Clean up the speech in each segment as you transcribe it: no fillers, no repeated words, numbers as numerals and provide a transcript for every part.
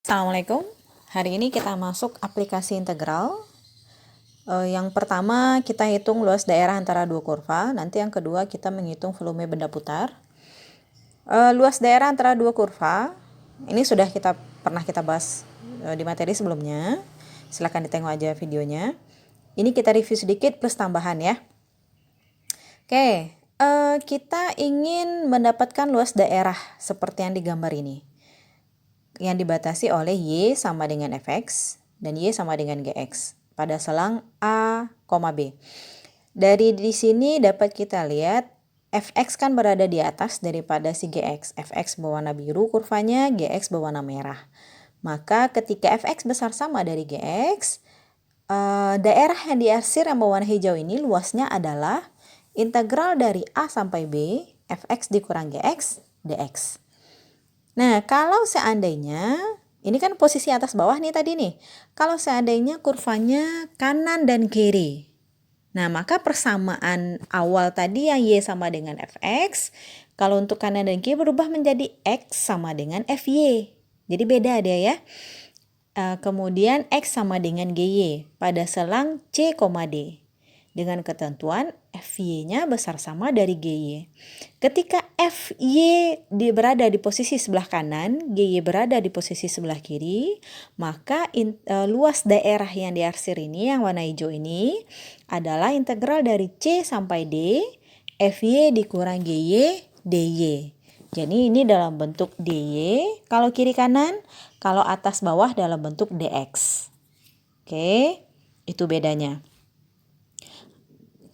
Assalamualaikum. Hari ini kita masuk aplikasi integral. Yang pertama kita hitung luas daerah antara dua kurva. Nanti yang kedua kita menghitung volume benda putar. Luas daerah antara dua kurva ini sudah pernah kita bahas di materi sebelumnya. Silahkan ditengok aja videonya. Ini kita review sedikit plus tambahan ya. Oke, kita ingin mendapatkan luas daerah seperti yang digambar ini, yang dibatasi oleh Y sama dengan Fx dan Y sama dengan Gx pada selang A, B. Dari di sini dapat kita lihat Fx kan berada di atas daripada si Gx. Fx berwarna biru kurvanya, Gx berwarna merah. Maka ketika Fx besar sama dari Gx, daerah yang diarsir yang berwarna hijau ini luasnya adalah integral dari A sampai B, Fx dikurang Gx, dx. Nah, kalau seandainya, ini kan posisi atas bawah nih tadi nih. Kalau seandainya kurvanya kanan dan kiri. Nah, maka persamaan awal tadi yang Y sama dengan Fx, kalau untuk kanan dan kiri berubah menjadi X sama dengan Fy. Jadi beda dia ya. Kemudian X sama dengan Gy pada selang C, D. Dengan ketentuan Fy-nya besar sama dari Gy. Ketika Fy berada di posisi sebelah kanan, Gy berada di posisi sebelah kiri, maka luas daerah yang diarsir ini, yang warna hijau ini, adalah integral dari C sampai D, Fy dikurang Gy, dy. Jadi ini dalam bentuk dy, kalau kiri kanan, kalau atas bawah dalam bentuk dx. Oke, itu bedanya.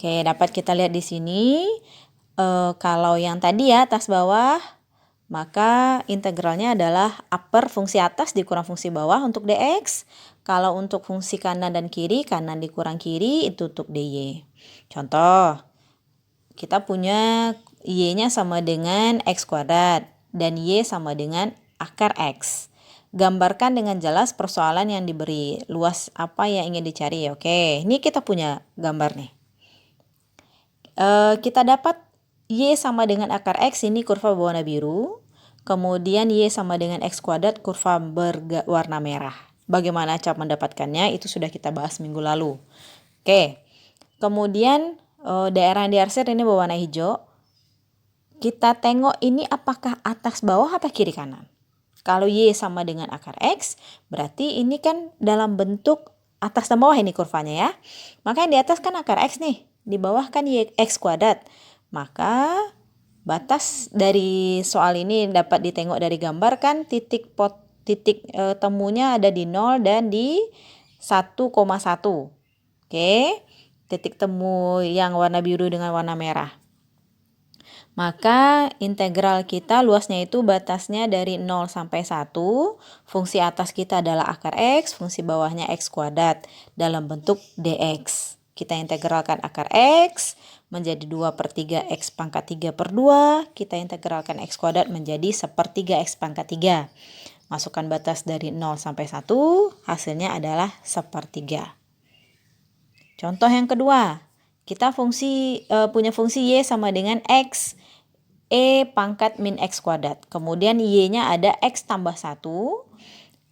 Oke, dapat kita lihat di sini. Kalau yang tadi ya atas bawah, maka integralnya adalah upper fungsi atas dikurang fungsi bawah untuk dx. Kalau untuk fungsi kanan dan kiri, kanan dikurang kiri itu untuk dy. Contoh, kita punya y-nya sama dengan x kuadrat dan y sama dengan akar x. Gambarkan dengan jelas persoalan yang diberi, luas apa yang ingin dicari. Oke, ini kita punya gambar nih. Kita dapat Y sama dengan akar X, ini kurva berwarna biru. Kemudian Y sama dengan X kuadrat, kurva berwarna merah. Bagaimana cara mendapatkannya? Itu sudah kita bahas minggu lalu. Oke. Kemudian daerah yang diarsir ini berwarna hijau. Kita tengok ini apakah atas bawah atau kiri kanan. Kalau Y sama dengan akar X, berarti ini kan dalam bentuk atas dan bawah ini kurvanya ya. Maka yang di atas kan akar X nih. Di bawah kan Y X kuadrat. Maka batas dari soal ini dapat ditengok dari gambar kan titik temunya ada di 0 dan di 1,1. Oke. Titik temu yang warna biru dengan warna merah. Maka integral kita luasnya itu batasnya dari 0 sampai 1. Fungsi atas kita adalah akar X, fungsi bawahnya X kuadrat dalam bentuk dx. Kita integralkan akar X menjadi 2/3 X pangkat 3/2. Kita integralkan X kuadrat menjadi 1/3 X pangkat 3. Masukkan batas dari 0 sampai 1, hasilnya adalah 1/3. Contoh yang kedua, kita punya fungsi Y sama dengan X, E pangkat min X kuadrat. Kemudian Y-nya ada X tambah 1,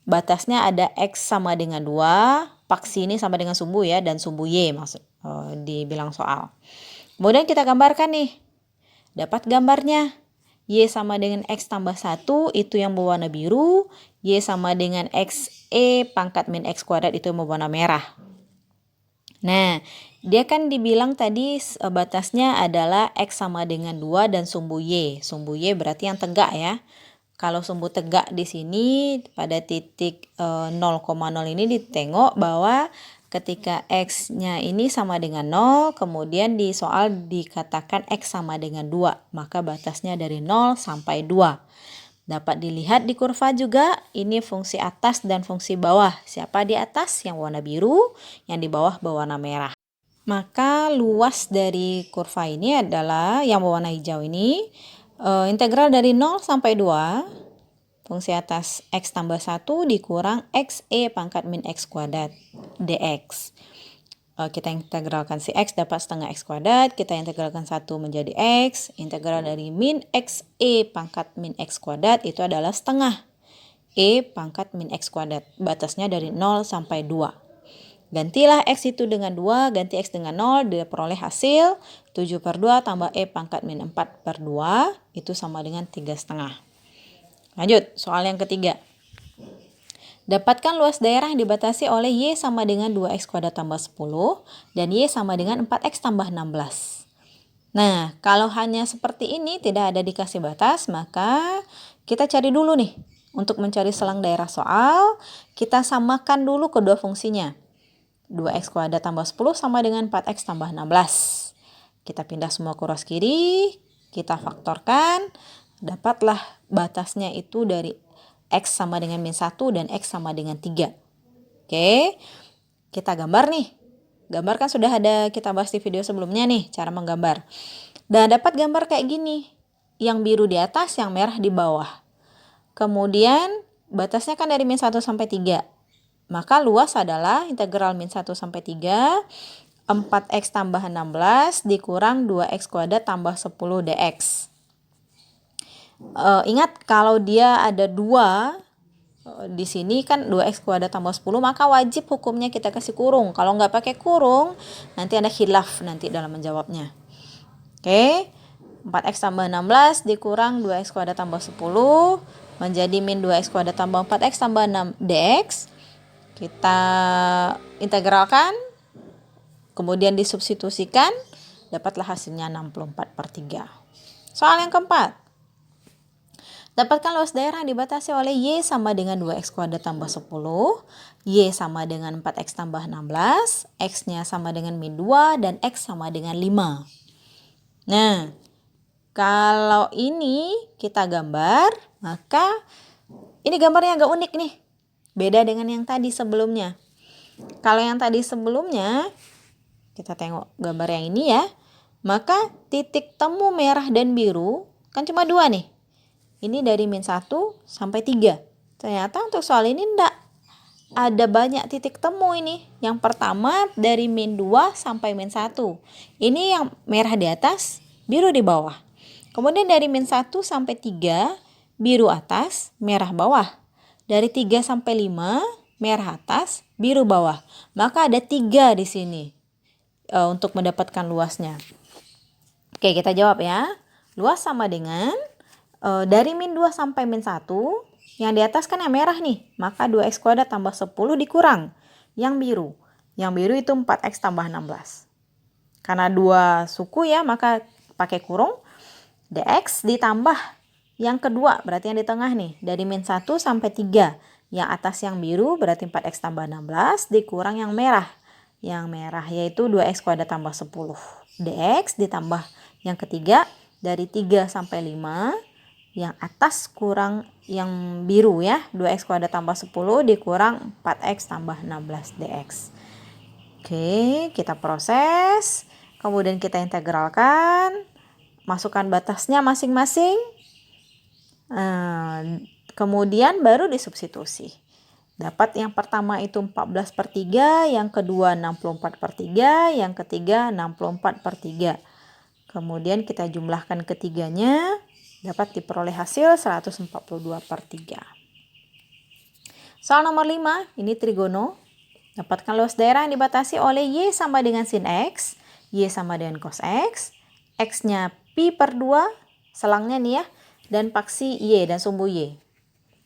batasnya ada X sama dengan 2, paksi ini sama dengan sumbu ya, dan sumbu Y dibilang soal. Kemudian kita gambarkan nih, dapat gambarnya. Y sama dengan X tambah 1 itu yang berwarna biru, Y sama dengan X E pangkat min X kuadrat itu yang berwarna merah. Nah, dia kan dibilang tadi batasnya adalah X sama dengan 2 dan sumbu Y. Sumbu Y berarti yang tegak ya. Kalau sumbu tegak di sini pada titik 0,0 ini ditengok bahwa ketika X-nya ini sama dengan 0, kemudian di soal dikatakan X sama dengan 2, maka batasnya dari 0 sampai 2. Dapat dilihat di kurva juga, ini fungsi atas dan fungsi bawah. Siapa di atas? Yang warna biru, yang di bawah berwarna merah. Maka luas dari kurva ini adalah yang berwarna hijau ini, integral dari 0 sampai 2, fungsi atas X tambah 1 dikurang X E pangkat min X kuadrat, dx. Kita integralkan si X dapat setengah X kuadrat, kita integralkan 1 menjadi X, integral dari min X E pangkat min X kuadrat itu adalah setengah. E pangkat min X kuadrat. Batasnya dari 0 sampai 2. Gantilah X itu dengan 2, ganti X dengan 0, diperoleh hasil 7/2 tambah E pangkat min 4/2, itu sama dengan 3,5. Lanjut, soal yang ketiga. Dapatkan luas daerah yang dibatasi oleh Y sama dengan 2X kuadrat tambah 10 dan Y sama dengan 4X tambah 16. Nah, kalau hanya seperti ini tidak ada dikasih batas, maka kita cari dulu nih. Untuk mencari selang daerah soal, kita samakan dulu kedua fungsinya. 2X kuadrat tambah 10 sama dengan 4X tambah 16. Kita pindah semua ke ruas kiri, kita faktorkan, dapatlah batasnya itu dari X sama dengan min 1 dan X sama dengan 3. Oke, kita gambar nih. Gambar kan sudah ada kita bahas di video sebelumnya nih, cara menggambar. Dan dapat gambar kayak gini. Yang biru di atas, yang merah di bawah. Kemudian batasnya kan dari min 1 sampai 3. Maka luas adalah integral min 1 sampai 3, 4X tambah 16 dikurang 2X kuadrat tambah 10 dx. Ingat kalau dia ada 2, di sini kan 2X kuadrat tambah 10, maka wajib hukumnya kita kasih kurung. Kalau nggak pakai kurung, nanti ada khilaf nanti dalam menjawabnya. Oke, 4X tambah 16 dikurang 2X kuadrat tambah 10 menjadi min 2X kuadrat tambah 4X tambah 6 dx. Kita integralkan, kemudian disubstitusikan, dapatlah hasilnya 64/3. Soal yang keempat. Dapatkan luas daerah yang dibatasi oleh Y sama dengan 2X kuadrat tambah 10, Y sama dengan 4X tambah 16, X-nya sama dengan min 2, dan X sama dengan 5. Nah, kalau ini kita gambar, maka ini gambarnya agak unik nih. Beda dengan yang tadi sebelumnya. Kalau yang tadi sebelumnya, kita tengok gambar yang ini ya, maka titik temu merah dan biru kan cuma 2 nih. Ini dari min 1 sampai 3. Ternyata untuk soal ini enggak. Ada banyak titik temu ini. Yang pertama dari min 2 sampai min 1. Ini yang merah di atas, biru di bawah. Kemudian dari min 1 sampai 3, biru atas, merah bawah. Dari 3 sampai 5, merah atas, biru bawah. Maka ada 3 di sini untuk mendapatkan luasnya. Oke, kita jawab ya. Luas sama dengan dari min 2 sampai min 1, yang di atas kan yang merah nih, maka 2X kuadrat tambah 10 dikurang yang biru. Yang biru itu 4X tambah 16. Karena 2 suku ya, maka pakai kurung. Dx ditambah yang kedua, berarti yang di tengah nih, dari min 1 sampai 3. Yang atas yang biru berarti 4X tambah 16 dikurang yang merah. Yang merah yaitu 2X kuadrat tambah 10. Dx ditambah yang ketiga, dari 3 sampai 5. Yang atas kurang yang biru ya, 2X kuadrat tambah 10 dikurang 4X tambah 16 dx. Oke, kita proses, kemudian kita integralkan, masukkan batasnya masing-masing, kemudian baru disubstitusi. Dapat yang pertama itu 14/3, yang kedua 64/3, yang ketiga 64/3. Kemudian kita jumlahkan ketiganya, dapat diperoleh hasil 142/3. Soal nomor 5, ini trigono. Dapatkan luas daerah yang dibatasi oleh Y sama dengan sin X, Y sama dengan cos X, X-nya pi/2, selangnya nih ya, dan paksi Y dan sumbu Y.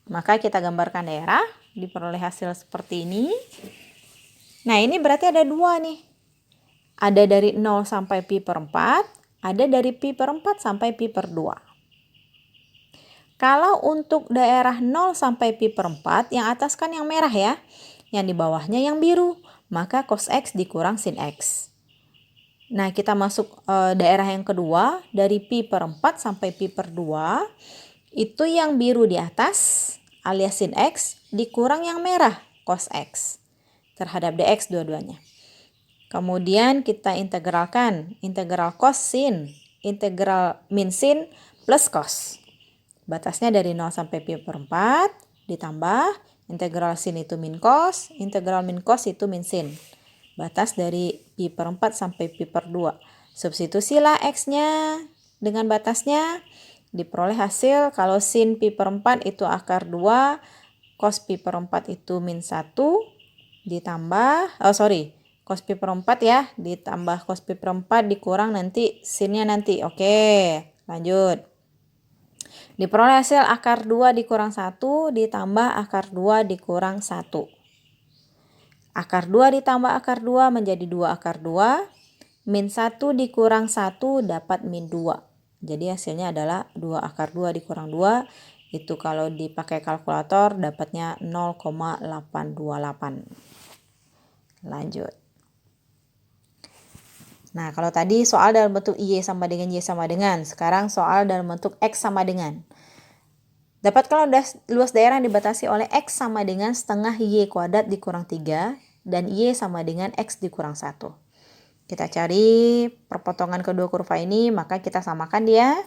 Maka kita gambarkan daerah, diperoleh hasil seperti ini. Nah, ini berarti ada 2 nih. Ada dari 0 sampai pi/4, ada dari pi/4 sampai pi/2. Kalau untuk daerah 0 sampai pi/4, yang atas kan yang merah ya, yang di bawahnya yang biru, maka cos X dikurang sin X. Nah, kita masuk daerah yang kedua, dari pi/4 sampai pi/2, itu yang biru di atas, alias sin X, dikurang yang merah, cos X, terhadap dx dua-duanya. Kemudian kita integralkan, integral cos sin, integral min sin plus cos. Batasnya dari 0 sampai pi/4 ditambah integral sin itu min cos, integral min cos itu min sin. Batas dari pi/4 sampai pi/2. Substitusilah X-nya dengan batasnya, diperoleh hasil kalau sin pi/4 itu akar 2 cos pi per 4 itu min 1 ditambah, cos pi per 4 ya, ditambah cos pi per 4 dikurang nanti sinnya nanti. Oke, lanjut. Diperoleh hasil akar 2 dikurang 1 ditambah akar 2 dikurang 1. Akar 2 ditambah akar 2 menjadi 2 akar 2. Min 1 dikurang 1 dapat min 2. Jadi hasilnya adalah 2 akar 2 dikurang 2. Itu kalau dipakai kalkulator dapatnya 0,828. Lanjut. Nah, kalau tadi soal dalam bentuk Y sama dengan Y sama dengan. Sekarang soal dalam bentuk X sama dengan. Dapat kalau luas daerah yang dibatasi oleh X sama dengan setengah Y kuadrat dikurang 3 dan Y sama dengan X dikurang 1. Kita cari perpotongan kedua kurva ini, maka kita samakan dia.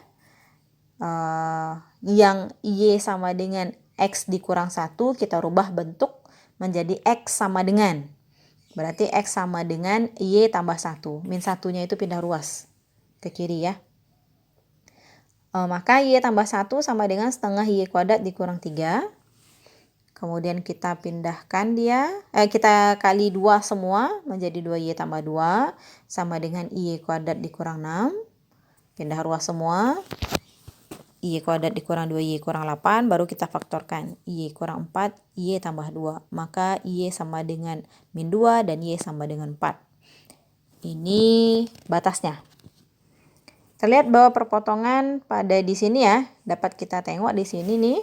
Yang Y sama dengan X dikurang 1, kita rubah bentuk menjadi X sama dengan. Berarti X sama dengan Y tambah 1. Min 1-nya itu pindah ruas ke kiri ya. Maka Y tambah 1 sama dengan setengah Y kuadrat dikurang 3. Kemudian kita pindahkan dia, kita kali 2 semua menjadi 2Y tambah 2 sama dengan Y kuadrat dikurang 6. Pindah ruas semua. Y kuadrat dikurang 2Y kurang 8, baru kita faktorkan. Y kurang 4, Y tambah 2. Maka Y sama dengan min 2 dan Y sama dengan 4. Ini batasnya. Terlihat bahwa perpotongan pada di sini ya, dapat kita tengok di sini nih.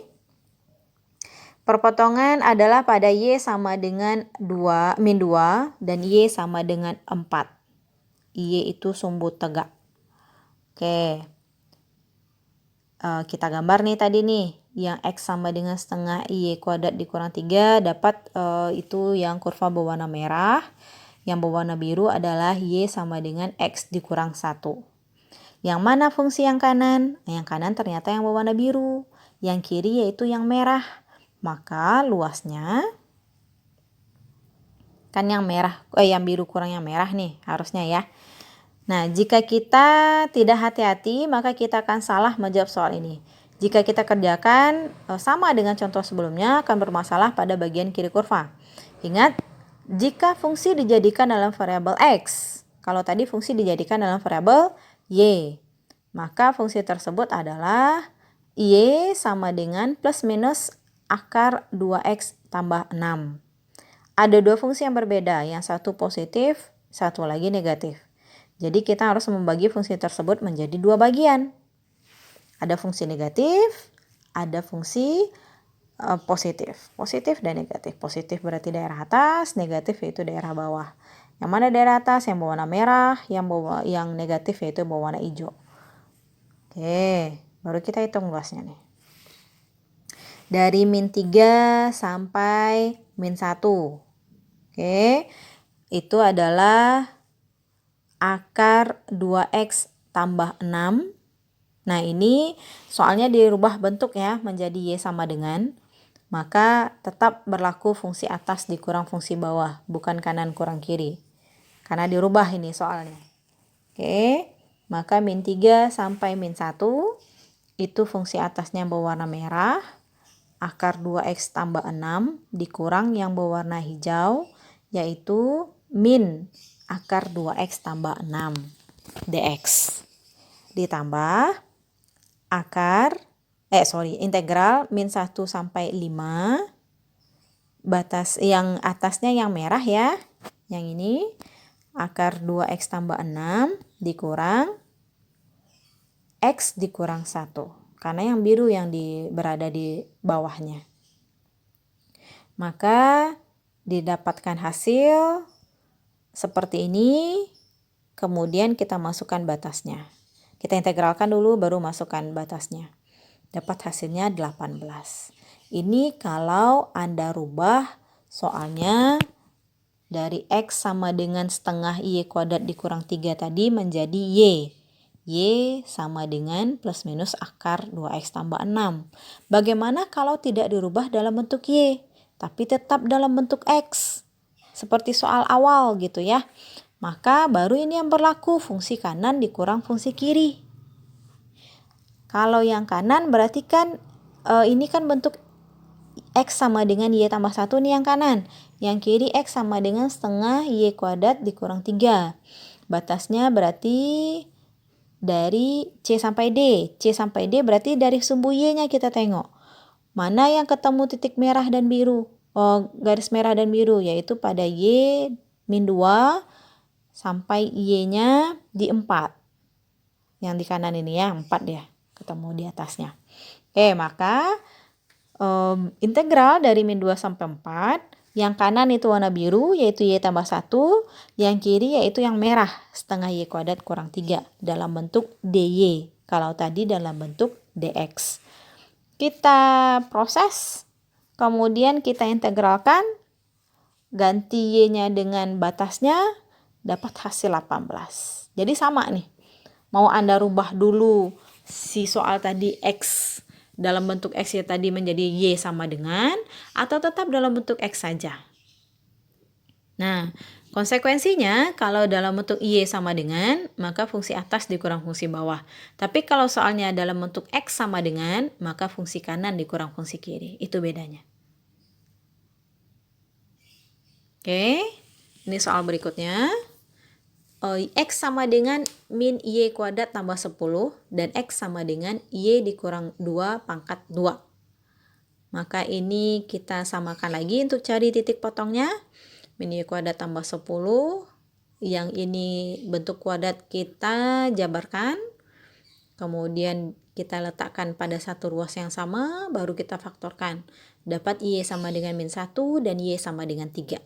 Perpotongan adalah pada Y sama dengan min 2 dan Y sama dengan 4. Y itu sumbu tegak. Oke. Kita gambar nih tadi nih, yang X sama dengan setengah Y kuadrat dikurang 3 dapat itu yang kurva berwarna merah, yang berwarna biru adalah Y sama dengan X dikurang 1. Yang mana fungsi yang kanan? Yang kanan ternyata yang berwarna biru, yang kiri yaitu yang merah. Maka luasnya, kan yang merah, yang biru kurang yang merah nih harusnya ya. Nah, jika kita tidak hati-hati, maka kita akan salah menjawab soal ini. Jika kita kerjakan sama dengan contoh sebelumnya, akan bermasalah pada bagian kiri kurva. Ingat, jika fungsi dijadikan dalam variabel X, kalau tadi fungsi dijadikan dalam variabel Y, maka fungsi tersebut adalah Y sama dengan plus minus akar 2X tambah 6. Ada dua fungsi yang berbeda, yang satu positif, satu lagi negatif. Jadi kita harus membagi fungsi tersebut menjadi dua bagian. Ada fungsi negatif, ada fungsi positif. Positif dan negatif. Positif berarti daerah atas, negatif yaitu daerah bawah. Yang mana daerah atas? Yang berwarna merah, yang negatif yaitu berwarna hijau. Oke, baru kita hitung luasnya nih. Dari min 3 sampai min 1. Oke, itu adalah akar 2X tambah 6. Nah, ini soalnya dirubah bentuk ya menjadi Y sama dengan. Maka tetap berlaku fungsi atas dikurang fungsi bawah, bukan kanan kurang kiri. Karena dirubah ini soalnya. Oke, maka min 3 sampai min 1 itu fungsi atasnya berwarna merah. Akar 2X tambah 6 dikurang yang berwarna hijau, yaitu min akar 2X tambah 6 dx ditambah integral min 1 sampai 5, batas yang atasnya yang merah ya, yang ini akar 2X tambah 6 dikurang X dikurang 1, karena yang biru yang berada di bawahnya. Maka didapatkan hasil seperti ini, kemudian kita masukkan batasnya. Kita integralkan dulu baru masukkan batasnya. Dapat hasilnya 18. Ini kalau Anda rubah soalnya dari X sama dengan setengah Y kuadrat dikurang 3 tadi menjadi Y. Y sama dengan plus minus akar 2X tambah 6. Bagaimana kalau tidak dirubah dalam bentuk Y, tapi tetap dalam bentuk X? Seperti soal awal gitu ya. Maka baru ini yang berlaku fungsi kanan dikurang fungsi kiri. Kalau yang kanan berarti kan ini kan bentuk X sama dengan Y tambah 1 nih yang kanan. Yang kiri X sama dengan setengah Y kuadrat dikurang 3. Batasnya berarti dari C sampai D. C sampai D berarti dari sumbu Y-nya kita tengok. Mana yang ketemu titik merah dan biru? Oh, garis merah dan biru, yaitu pada Y min 2 sampai Y-nya di 4. Yang di kanan ini ya, 4 ya, ketemu di atasnya. Oke, maka integral dari min 2 sampai 4, yang kanan itu warna biru yaitu Y tambah 1, yang kiri yaitu yang merah setengah Y kuadrat kurang 3 dalam bentuk DY, kalau tadi dalam bentuk DX. Kita proses, kemudian kita integralkan, ganti Y-nya dengan batasnya, dapat hasil 18. Jadi sama nih, mau Anda rubah dulu si soal tadi X dalam bentuk X ya tadi menjadi Y sama dengan, atau tetap dalam bentuk X saja. Nah, konsekuensinya kalau dalam bentuk Y sama dengan, maka fungsi atas dikurang fungsi bawah. Tapi kalau soalnya dalam bentuk X sama dengan, maka fungsi kanan dikurang fungsi kiri. Itu bedanya. Oke, ini soal berikutnya. X sama dengan min Y kuadrat tambah 10 dan X sama dengan Y dikurang 2 pangkat 2. Maka ini kita samakan lagi untuk cari titik potongnya. Min Y kuadrat tambah 10. Yang ini bentuk kuadrat kita jabarkan. Kemudian kita letakkan pada satu ruas yang sama, baru kita faktorkan. Dapat Y sama dengan min 1 dan Y sama dengan 3.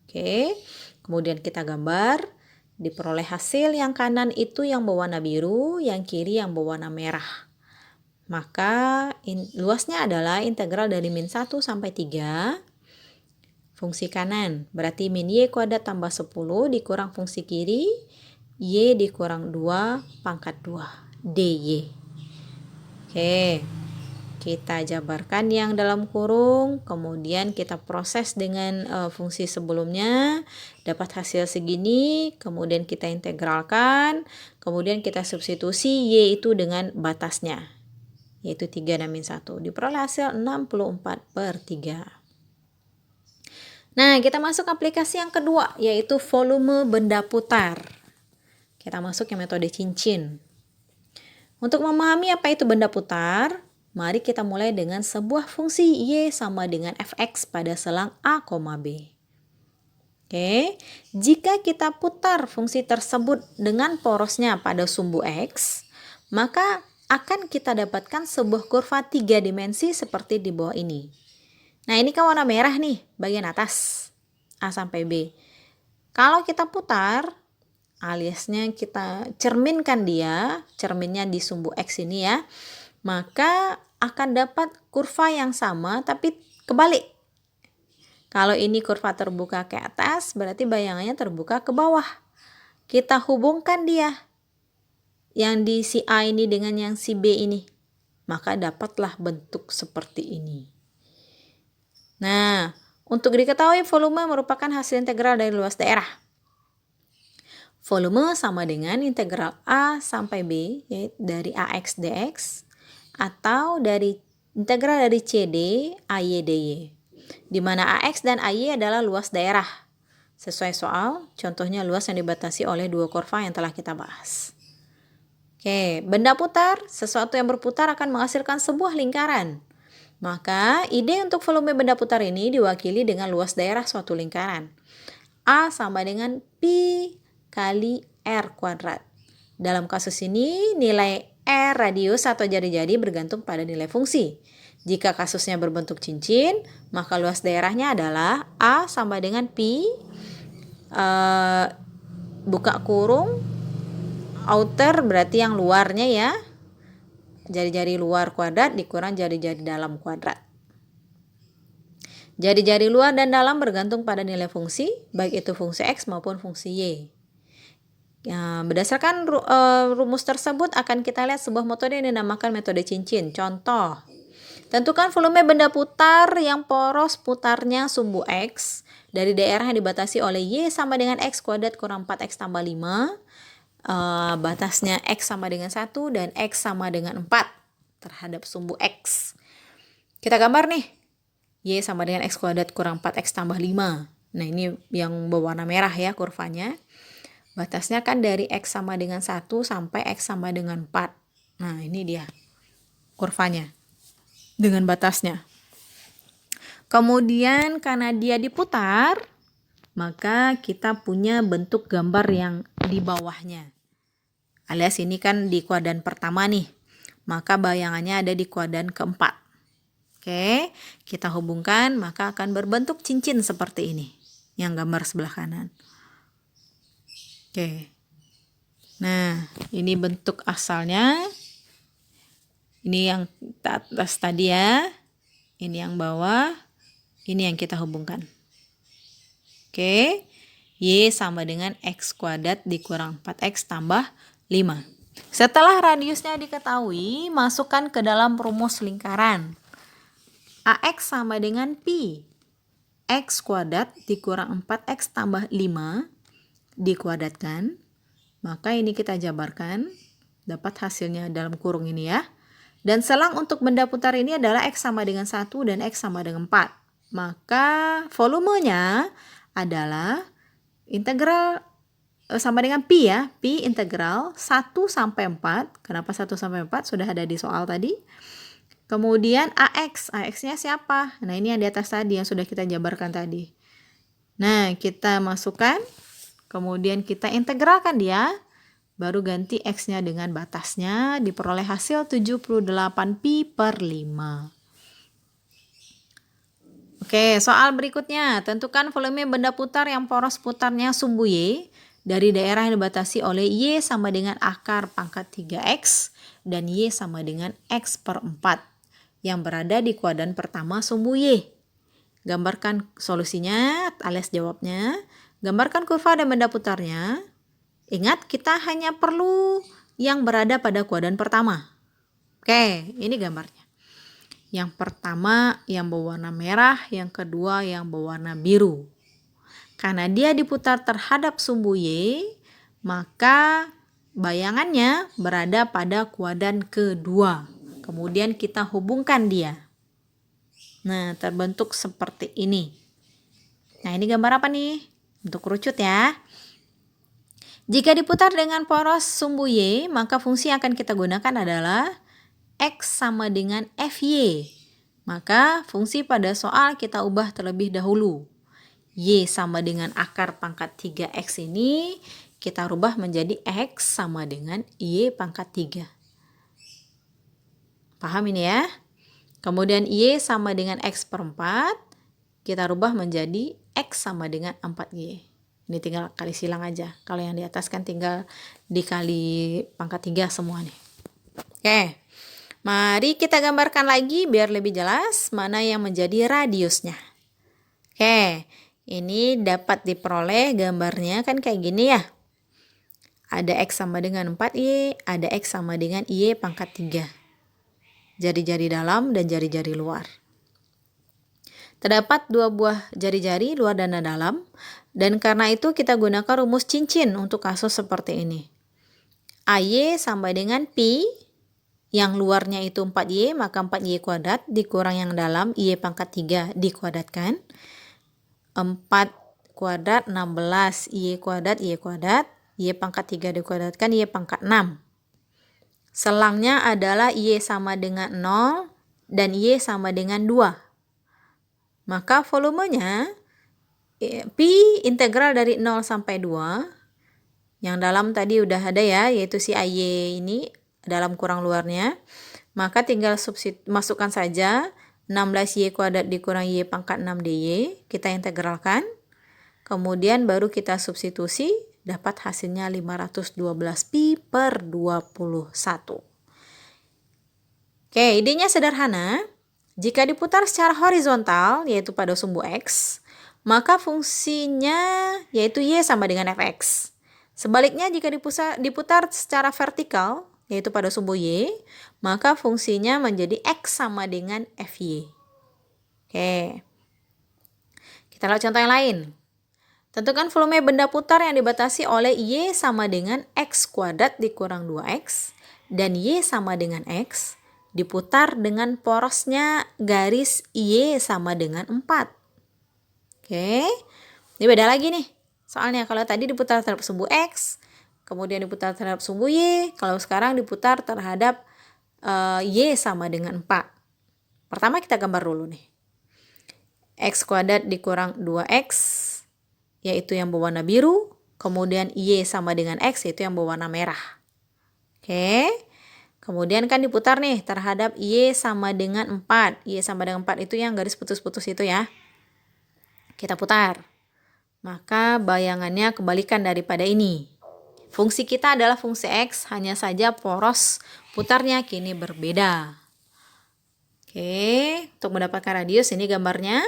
Oke, kemudian kita gambar. Diperoleh hasil yang kanan itu yang berwarna biru, yang kiri yang berwarna merah. Maka luasnya adalah integral dari min 1 sampai 3. Fungsi kanan berarti min Y kuadrat tambah 10 dikurang fungsi kiri, Y dikurang 2 pangkat 2 DY. Oke, kita jabarkan yang dalam kurung, kemudian kita proses dengan fungsi sebelumnya, dapat hasil segini, kemudian kita integralkan, kemudian kita substitusi Y itu dengan batasnya, yaitu 3 dan min 1. Diperoleh hasil 64/3. Nah, kita masuk aplikasi yang kedua, yaitu volume benda putar. Kita masuk ke metode cincin. Untuk memahami apa itu benda putar, mari kita mulai dengan sebuah fungsi Y sama dengan Fx pada selang A, B. Oke, jika kita putar fungsi tersebut dengan porosnya pada sumbu X, maka akan kita dapatkan sebuah kurva 3 dimensi seperti di bawah ini. Nah, ini kan warna merah nih, bagian atas, A sampai B. Kalau kita putar, aliasnya kita cerminkan dia, cerminnya di sumbu X ini ya, maka akan dapat kurva yang sama tapi kebalik. Kalau ini kurva terbuka ke atas, berarti bayangannya terbuka ke bawah. Kita hubungkan dia, yang di si A ini dengan yang si B ini, maka dapatlah bentuk seperti ini. Nah, untuk diketahui volume merupakan hasil integral dari luas daerah. Volume sama dengan integral A sampai B, yaitu dari AX dx, atau dari integral dari CD AY dy, di mana AX dan AY adalah luas daerah. Sesuai soal, contohnya luas yang dibatasi oleh dua kurva yang telah kita bahas. Oke, benda putar, sesuatu yang berputar akan menghasilkan sebuah lingkaran. Maka, ide untuk volume benda putar ini diwakili dengan luas daerah suatu lingkaran. A sama dengan Pi kali R kuadrat. Dalam kasus ini, nilai R radius atau jari-jari bergantung pada nilai fungsi. Jika kasusnya berbentuk cincin, maka luas daerahnya adalah A sama dengan Pi, buka kurung, outer berarti yang luarnya ya, jari-jari luar kuadrat dikurang jari-jari dalam kuadrat. Jari-jari luar dan dalam bergantung pada nilai fungsi, baik itu fungsi X maupun fungsi Y. Ya, berdasarkan rumus tersebut akan kita lihat sebuah metode yang dinamakan metode cincin. Contoh, tentukan volume benda putar yang poros putarnya sumbu X dari daerah yang dibatasi oleh Y sama dengan X kuadrat kurang 4X tambah 5. Batasnya X sama dengan 1 dan X sama dengan 4 terhadap sumbu X. Kita gambar nih. Y sama dengan X kuadrat kurang 4X tambah 5. Nah, ini yang berwarna merah ya kurvanya. Batasnya kan dari X sama dengan 1 sampai X sama dengan 4. Nah, ini dia kurvanya dengan batasnya. Kemudian karena dia diputar, maka kita punya bentuk gambar yang di bawahnya. Alias ini kan di kuadran pertama nih. Maka bayangannya ada di kuadran keempat. Oke, kita hubungkan maka akan berbentuk cincin seperti ini. Yang gambar sebelah kanan. Oke. Nah, ini bentuk asalnya. Ini yang atas tadi ya. Ini yang bawah. Ini yang kita hubungkan. Oke. Y sama dengan X kuadrat dikurang 4X tambah 5. Setelah radiusnya diketahui, masukkan ke dalam rumus lingkaran. AX sama dengan Pi. X kuadrat dikurang 4X tambah 5 dikuadratkan. Maka ini kita jabarkan. Dapat hasilnya dalam kurung ini ya. Dan selang untuk benda putar ini adalah X sama dengan 1 dan X sama dengan 4. Maka volumenya adalah integral sama dengan Pi ya. Pi integral 1 sampai 4. Kenapa 1 sampai 4? Sudah ada di soal tadi. Kemudian AX. AX-nya siapa? Nah, ini yang di atas tadi yang sudah kita jabarkan tadi. Nah, kita masukkan. Kemudian kita integralkan dia. Baru ganti X-nya dengan batasnya. Diperoleh hasil 78 Pi per 5. Oke, soal berikutnya. Tentukan volume benda putar yang poros putarnya sumbu Y dari daerah yang dibatasi oleh Y sama dengan akar pangkat 3X dan Y sama dengan X per 4 yang berada di kuadran pertama sumbu Y. Gambarkan solusinya alias jawabnya. Gambarkan kurva dan benda putarnya. Ingat, kita hanya perlu yang berada pada kuadran pertama. Oke, ini gambarnya. Yang pertama yang berwarna merah, yang kedua yang berwarna biru. Karena dia diputar terhadap sumbu Y, maka bayangannya berada pada kuadran kedua. Kemudian kita hubungkan dia. Nah, terbentuk seperti ini. Nah, ini gambar apa nih? Bentuk kerucut ya. Jika diputar dengan poros sumbu Y, maka fungsi yang akan kita gunakan adalah X sama dengan FY. Maka fungsi pada soal kita ubah terlebih dahulu. Y sama dengan akar pangkat 3X ini kita rubah menjadi X sama dengan Y pangkat 3. Paham ini ya? Kemudian Y sama dengan X per 4 kita rubah menjadi X sama dengan 4Y. Ini tinggal kali silang aja. Kalau yang di atas kan tinggal dikali pangkat 3 semua nih. Oke. Mari kita gambarkan lagi biar lebih jelas mana yang menjadi radiusnya. Oke. Ini dapat diperoleh gambarnya kan kayak gini ya. Ada X sama dengan 4Y, ada X sama dengan Y pangkat 3. Jari-jari dalam dan jari-jari luar. Terdapat dua buah jari-jari luar dan dalam. Dan karena itu kita gunakan rumus cincin untuk kasus seperti ini. AY sama dengan Pi, yang luarnya itu 4Y, maka 4Y kuadrat dikurang yang dalam, Y pangkat 3 dikuadratkan. 4 kuadrat 16, Y kuadrat, Y pangkat 3 dikuadratkan, Y pangkat 6. Selangnya adalah Y sama dengan 0 dan Y sama dengan 2. Maka volumenya Pi integral dari 0 sampai 2. Yang dalam tadi udah ada ya, yaitu si AY ini dalam kurang luarnya. Maka tinggal masukkan saja 16Y kuadrat dikurang Y pangkat 6 DY. Kita integralkan. Kemudian baru kita substitusi, dapat hasilnya 512 Pi per 21. Oke, idenya sederhana. Jika diputar secara horizontal, yaitu pada sumbu X, maka fungsinya yaitu Y sama dengan Fx. Sebaliknya jika diputar secara vertikal, yaitu pada sumbu Y, maka fungsinya menjadi X sama dengan Fy. Oke. Kita lihat contoh yang lain. Tentukan volume benda putar yang dibatasi oleh Y sama dengan X kuadrat dikurang 2X dan Y sama dengan X diputar dengan porosnya garis Y sama dengan 4. Oke, ini beda lagi nih. Soalnya kalau tadi diputar terhadap sumbu X, kemudian diputar terhadap sumbu Y, kalau sekarang diputar terhadap Y sama dengan 4. Pertama kita gambar dulu nih. X kuadrat dikurang 2X, yaitu yang berwarna biru. Kemudian Y sama dengan X, yaitu yang berwarna merah. Oke, kemudian kan diputar nih terhadap Y sama dengan 4. Y sama dengan 4 itu yang garis putus-putus itu ya. Kita putar. Maka bayangannya kebalikan daripada ini. Fungsi kita adalah fungsi X, hanya saja poros putarnya kini berbeda. Oke, untuk mendapatkan radius ini gambarnya.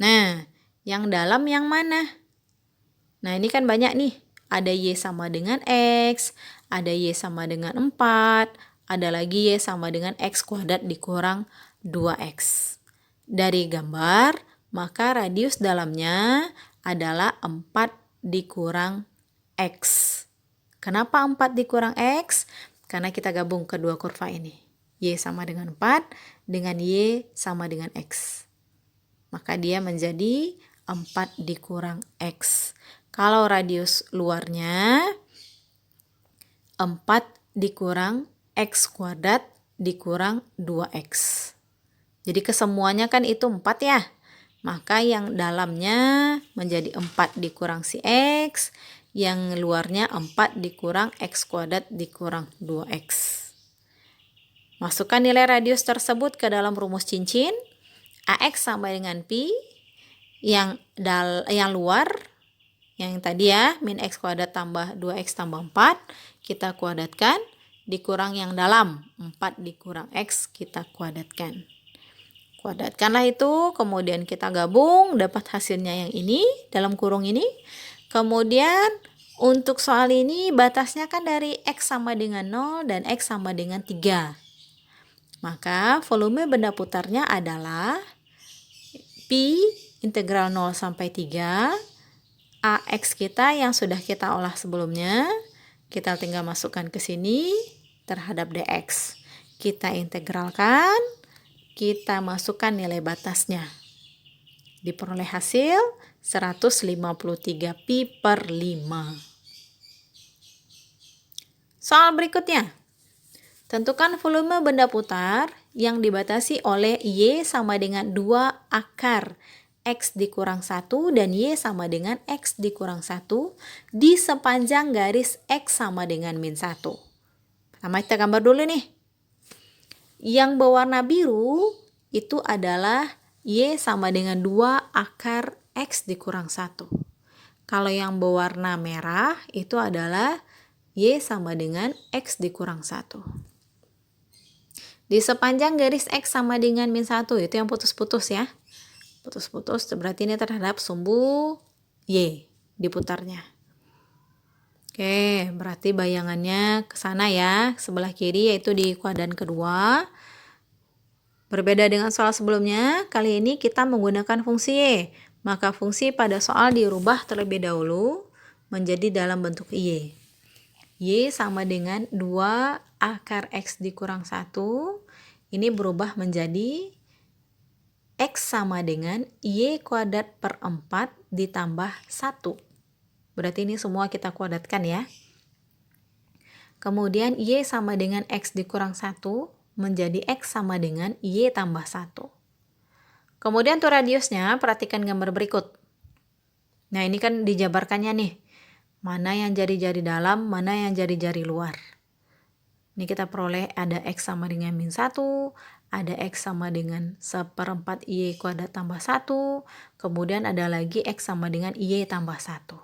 Nah, yang dalam yang mana? Nah, ini kan banyak nih. Ada Y sama dengan X, ada Y sama dengan 4, ada lagi Y sama dengan X kuadrat dikurang 2X. Dari gambar, maka radius dalamnya adalah 4 dikurang X. Kenapa 4 dikurang X? Karena kita gabung kedua kurva ini. Y sama dengan 4 dengan Y sama dengan X. Maka dia menjadi 4 dikurang X. Kalau radius luarnya 4 dikurang X kuadrat dikurang 2X. Jadi kesemuanya kan itu 4 ya. Maka yang dalamnya menjadi 4 dikurang si X. Yang luarnya 4 dikurang X kuadrat dikurang 2X. Masukkan nilai radius tersebut ke dalam rumus cincin. AX sama dengan Pi. Yang luar, yang tadi ya, min X kuadrat tambah 2X tambah 4. Kita kuadratkan. Dikurang yang dalam, 4 dikurang X kita kuadratkan. Kuadratkanlah itu, kemudian kita gabung, dapat hasilnya yang ini, dalam kurung ini. Kemudian untuk soal ini batasnya kan dari X sama dengan 0 dan X sama dengan 3. Maka volume benda putarnya adalah Pi integral 0 sampai 3. AX kita yang sudah kita olah sebelumnya, kita tinggal masukkan ke sini terhadap DX. Kita integralkan. Kita masukkan nilai batasnya. Diperoleh hasil 153 pi per 5. Soal berikutnya. Tentukan volume benda putar yang dibatasi oleh Y sama dengan 2 akar X dikurang 1 dan Y sama dengan X dikurang 1 di sepanjang garis X sama dengan min 1. Pertama kita gambar dulu nih. Yang berwarna biru itu adalah Y sama dengan 2 akar X dikurang 1. Kalau yang berwarna merah itu adalah Y sama dengan X dikurang 1. Di sepanjang garis X sama dengan min 1 itu yang putus-putus ya. Putus-putus berarti ini terhadap sumbu Y diputarnya. Oke, berarti bayangannya ke sana ya, sebelah kiri yaitu di kuadran kedua. Berbeda dengan soal sebelumnya, kali ini kita menggunakan fungsi Y. Maka fungsi pada soal dirubah terlebih dahulu menjadi dalam bentuk Y. Y sama dengan 2 akar X dikurang 1. Ini berubah menjadi X sama dengan Y kuadrat per 4 ditambah 1. Berarti ini semua kita kuadratkan ya. Kemudian Y sama dengan X dikurang 1 menjadi X sama dengan Y tambah 1. Kemudian untuk radiusnya, perhatikan gambar berikut. Nah ini kan dijabarkannya nih. Mana yang jari-jari dalam, mana yang jari-jari luar. Ini kita peroleh ada X sama dengan min 1, ada X sama dengan 1/4 Y kuadrat tambah 1, kemudian ada lagi X sama dengan Y tambah 1.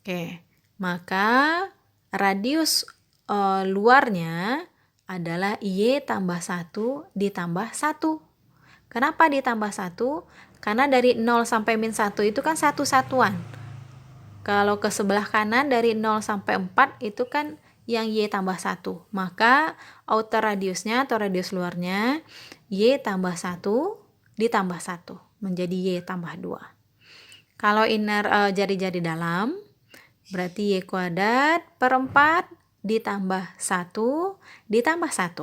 Oke, maka radius luarnya adalah Y tambah 1 ditambah 1. Kenapa ditambah 1? Karena dari 0 sampai min 1 itu kan satu satuan. Kalau ke sebelah kanan dari 0 sampai 4 itu kan yang Y tambah 1. Maka outer radiusnya atau radius luarnya Y tambah 1 ditambah 1. Menjadi Y tambah 2. Kalau inner jari-jari dalam berarti Y kuadrat per 4 ditambah 1 ditambah 1.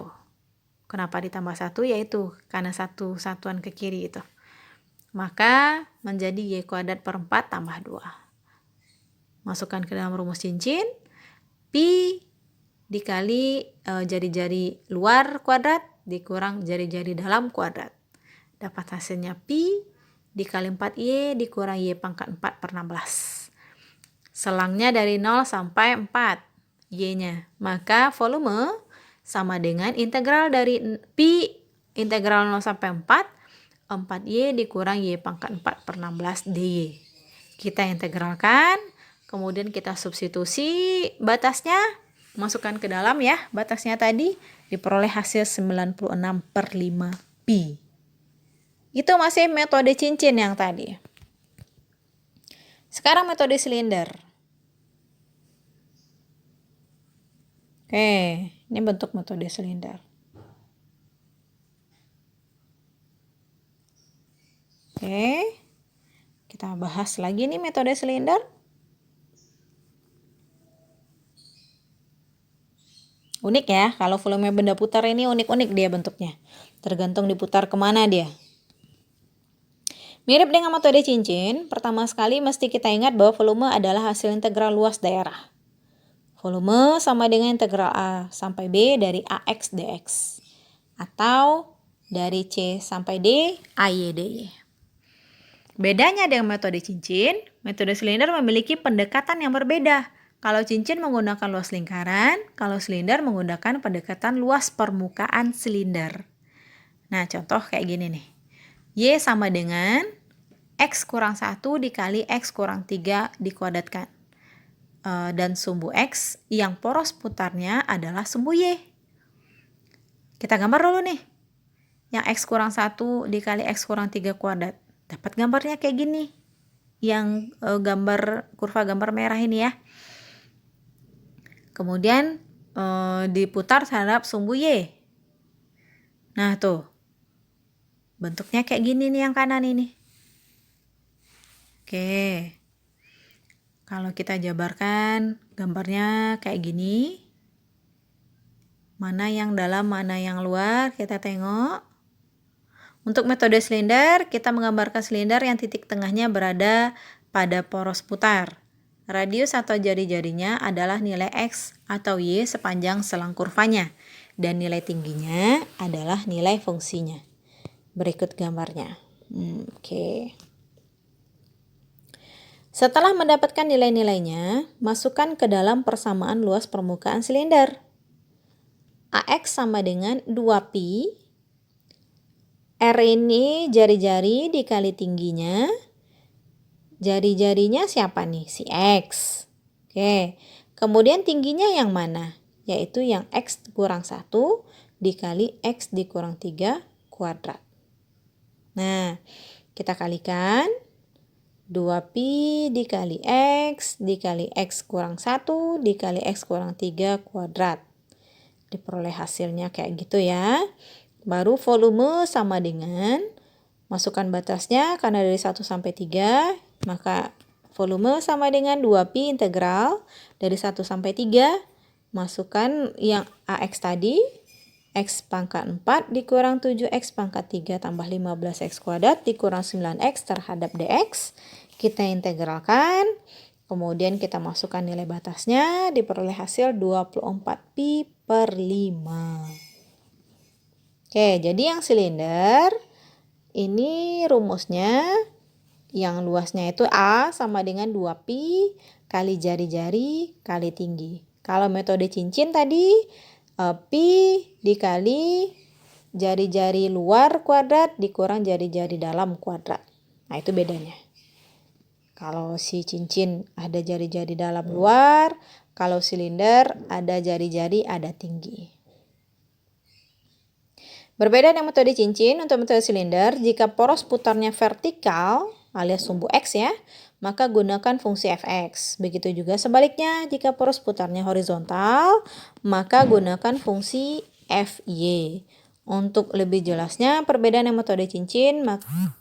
Kenapa ditambah 1? Yaitu karena 1 satuan ke kiri itu. Maka menjadi Y kuadrat per 4 tambah 2. Masukkan ke dalam rumus cincin. Pi dikali jari-jari luar kuadrat dikurang jari-jari dalam kuadrat. Dapat hasilnya Pi dikali 4Y dikurang Y pangkat 4 per 16. Selangnya dari 0 sampai 4 Y-nya. Maka volume sama dengan integral dari Pi integral 0 sampai 4Y dikurang Y pangkat 4 per 16 dy. Kita integralkan, kemudian kita substitusi batasnya, masukkan ke dalam ya, batasnya tadi, diperoleh hasil 96 per 5 pi. Itu masih metode cincin yang tadi. Sekarang metode silinder. Oke, ini bentuk metode silinder. Oke, kita bahas lagi nih metode silinder. Unik ya, kalau volume benda putar ini unik-unik dia bentuknya. Tergantung diputar kemana dia. Mirip dengan metode cincin, pertama sekali mesti kita ingat bahwa volume adalah hasil integral luas daerah. Volume sama dengan integral A sampai B dari AX dx. Atau dari C sampai D, AY dy. Bedanya dengan metode cincin, metode silinder memiliki pendekatan yang berbeda. Kalau cincin menggunakan luas lingkaran, kalau silinder menggunakan pendekatan luas permukaan silinder. Nah, contoh kayak gini nih. Y sama dengan X kurang 1 dikali X kurang 3 dikuadratkan. Dan sumbu X yang poros putarnya adalah sumbu Y. Kita gambar dulu nih. Yang X kurang 1 dikali X kurang 3 kuadrat. Dapat gambarnya kayak gini. Yang gambar kurva gambar merah ini ya. Kemudian diputar terhadap sumbu Y. Nah tuh. Bentuknya kayak gini nih yang kanan ini. Oke. Kalau kita jabarkan gambarnya kayak gini. Mana yang dalam, mana yang luar, kita tengok. Untuk metode silinder, kita menggambarkan silinder yang titik tengahnya berada pada poros putar. Radius atau jari-jarinya adalah nilai X atau Y sepanjang selang kurvanya. Dan nilai tingginya adalah nilai fungsinya. Berikut gambarnya. Oke. Setelah mendapatkan nilai-nilainya, masukkan ke dalam persamaan luas permukaan silinder. AX sama dengan 2pi. R ini jari-jari dikali tingginya. Jari-jarinya siapa nih? Si X. Oke. Kemudian tingginya yang mana? Yaitu yang X kurang 1 dikali X dikurang 3 kuadrat. Nah, kita kalikan. 2pi dikali X dikali X kurang 1 dikali X kurang 3 kuadrat. Diperoleh hasilnya kayak gitu ya. Baru volume sama dengan, masukkan batasnya karena dari 1 sampai 3, maka volume sama dengan 2pi integral dari 1 sampai 3, masukkan yang AX tadi, X pangkat 4 dikurang 7X pangkat 3 tambah 15X kuadrat dikurang 9X terhadap DX. Kita integralkan, kemudian kita masukkan nilai batasnya, diperoleh hasil 24pi per 5. Oke, jadi yang silinder, ini rumusnya, yang luasnya itu A sama dengan 2pi kali jari-jari kali tinggi. Kalau metode cincin tadi, pi dikali jari-jari luar kuadrat dikurang jari-jari dalam kuadrat. Nah, itu bedanya. Kalau si cincin ada jari-jari dalam luar, kalau silinder ada jari-jari ada tinggi. Berbeda dengan metode cincin, untuk metode silinder, jika poros putarnya vertikal alias sumbu X ya, maka gunakan fungsi fx. Begitu juga sebaliknya, jika poros putarnya horizontal, maka gunakan fungsi fy. Untuk lebih jelasnya, perbedaan dengan metode cincin,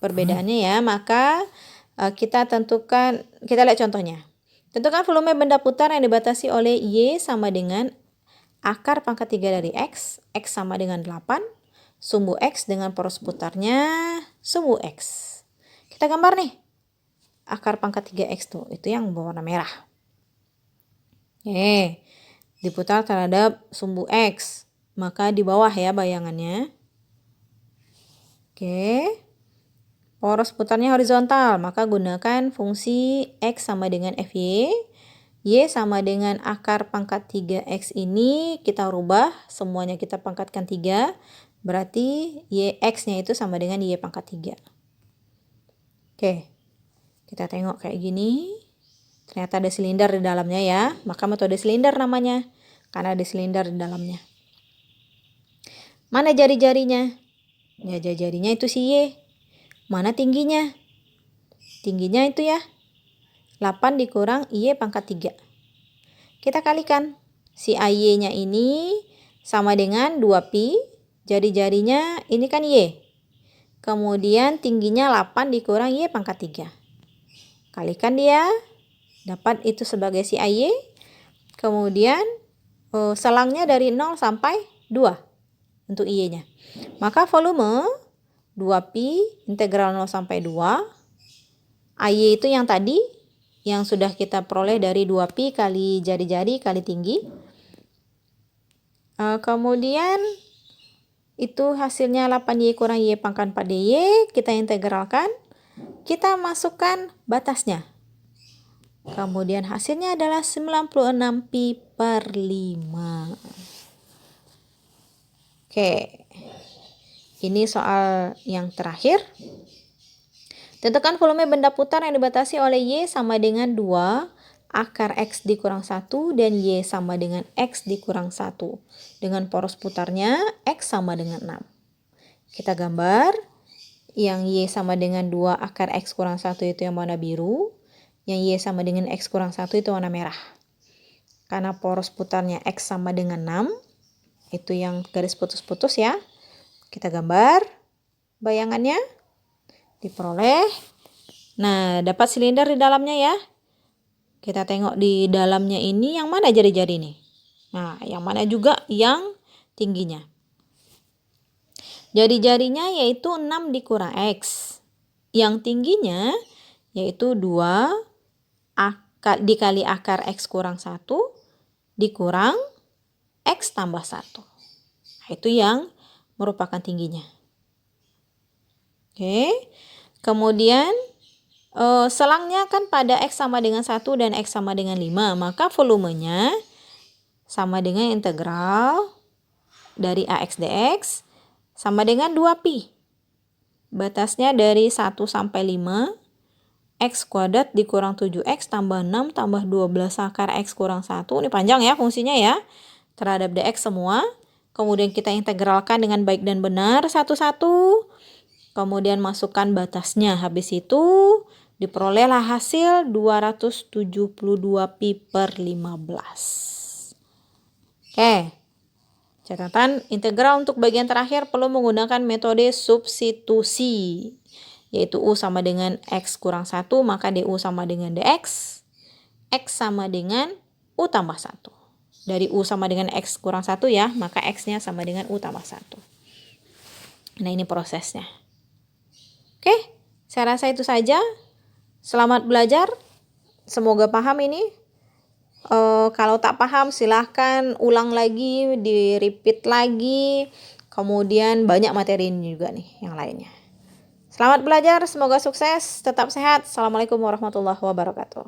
perbedaannya ya, maka kita lihat contohnya. Tentukan volume benda putar yang dibatasi oleh Y sama dengan akar pangkat 3 dari X sama dengan 8, sumbu X dengan poros putarnya, sumbu X. Kita gambar nih, akar pangkat 3X tuh, itu yang berwarna merah. Diputar terhadap sumbu X, maka di bawah ya bayangannya. Poros putarnya horizontal, maka gunakan fungsi X sama dengan FY. Y sama dengan akar pangkat 3X ini kita rubah, semuanya kita pangkatkan 3. Berarti X-nya itu sama dengan Y pangkat 3. Kita tengok kayak gini. Ternyata ada silinder di dalamnya ya. Maka metode silinder namanya, karena ada silinder di dalamnya. Mana jari-jarinya? Ya, jari-jarinya itu si Y. Mana tingginya? Tingginya itu ya 8 dikurang Y pangkat 3. Kita kalikan. Si AY-nya ini sama dengan 2pi. Jari-jarinya ini kan Y. Kemudian tingginya 8 dikurang Y pangkat 3. Kalikan dia. Dapat itu sebagai si AY. Kemudian selangnya dari 0 sampai 2 untuk Y-nya. Maka volume 2pi integral 0 sampai 2. AY itu yang tadi, yang sudah kita peroleh dari 2pi kali jari-jari kali tinggi. Kemudian itu hasilnya 8Y kurang Y pangkat 4DY. Kita integralkan. Kita masukkan batasnya. Kemudian hasilnya adalah 96 pi per 5. Ini soal yang terakhir. Tentukan volume benda putar yang dibatasi oleh Y sama dengan 2 akar X dikurang 1 dan Y sama dengan X dikurang 1. Dengan poros putarnya X sama dengan 6. Kita gambar. Yang Y sama dengan 2 akar X kurang 1 itu yang warna biru. Yang Y sama dengan X kurang 1 itu warna merah. Karena poros putarnya X sama dengan 6. Itu yang garis putus-putus ya. Kita gambar bayangannya. Diperoleh. Nah, dapat silinder di dalamnya ya. Kita tengok di dalamnya ini yang mana jari-jari nih. Nah, yang mana juga yang tingginya. Jari-jarinya yaitu 6 dikurang X. Yang tingginya yaitu 2 dikali akar X kurang 1 dikurang X tambah 1. Nah, itu yang merupakan tingginya. Kemudian selangnya kan pada X sama dengan 1 dan X sama dengan 5. Maka volumenya sama dengan integral dari AX dx sama dengan 2pi. Batasnya dari 1 sampai 5. X kuadrat dikurang 7X tambah 6 tambah 12 akar X kurang 1. Ini panjang ya fungsinya ya. Terhadap dx semua. Kemudian kita integralkan dengan baik dan benar satu-satu. Kemudian masukkan batasnya. Habis itu diperolehlah hasil 272 pi per 15. Catatan integral untuk bagian terakhir perlu menggunakan metode substitusi. Yaitu U sama dengan X kurang 1, maka DU sama dengan DX. X sama dengan U tambah 1. Dari U sama dengan X kurang 1 ya, maka X-nya sama dengan U tambah 1. Nah, ini prosesnya. Saya rasa itu saja. Selamat belajar. Semoga paham ini. Kalau tak paham silahkan ulang lagi, di-repeat lagi. Kemudian banyak materi ini juga nih yang lainnya. Selamat belajar, semoga sukses, tetap sehat. Assalamualaikum warahmatullahi wabarakatuh.